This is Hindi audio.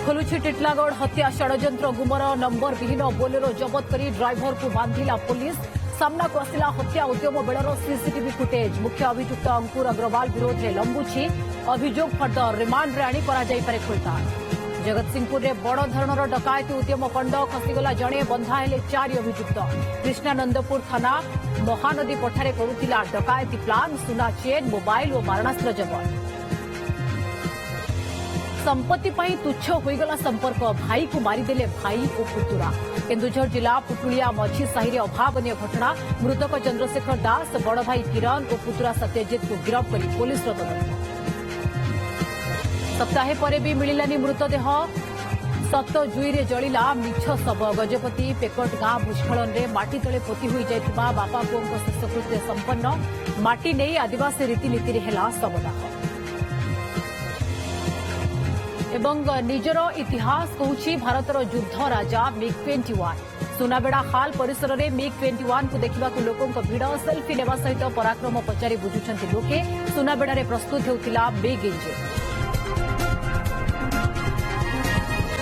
खोलुछि टिटलागढ़ हत्या षड्यंत्र गुमर नंबर विहीन बोलेरो जबत करी ड्राइवर को बांधिला पुलिस सामना को आसिला हत्या उद्यम बेलर सीसीटीवी फुटेज मुख्य अभियुक्त अंकुर अग्रवाल विरोध में लंबुछि अभियोग फर्दर रिमांड रे आनी करा जाई पारे खोलताड़ जगतसिंहपुर में बड़ धरणर डकायती उद्यम कंड खसीगला जड़े बंधा हेले 4 अभियुक्त कृष्णानंदपुर थाना महानदी पठारे करुथिला डकायती प्लान सुना चेन मोबाइल और मारणास्त्र जबत संपत्ति पाई तुच्छ होईगला संपर्क भाई को मारिदेले भाई और पुतुरा केन्दुझर जिला पुटुलिया मझी साहि अभावनीय घटना मृतक चंद्रशेखर दास बड़ भाई किरण और पुतुरा सत्यजित को गिरफ्त कर पुलिस तदंत सप्ताहे पर भी मिलानी मृतदेह सत जुईरे जलिला मिछ शव गजपति पेकट गां भूस्खलन में माटी तले पोती होई जाइथिबा बापा पुओं शेषकृत्य संपन्न माटी नहीं आदिवासी रीतिनीति हेला शवदाह एवं निजर इतिहास कहूछि भारतर युद्ध राजा मिग 21 सुनाबेड़ा हाल परिसर में मिग 21 को देखा लोकों भिड़ सेल्फी नेवा सहित पराक्रम पचारि बुझुछंती लोके सुनाबेड़ा प्रस्तुत हेउथिला मिग इंजिन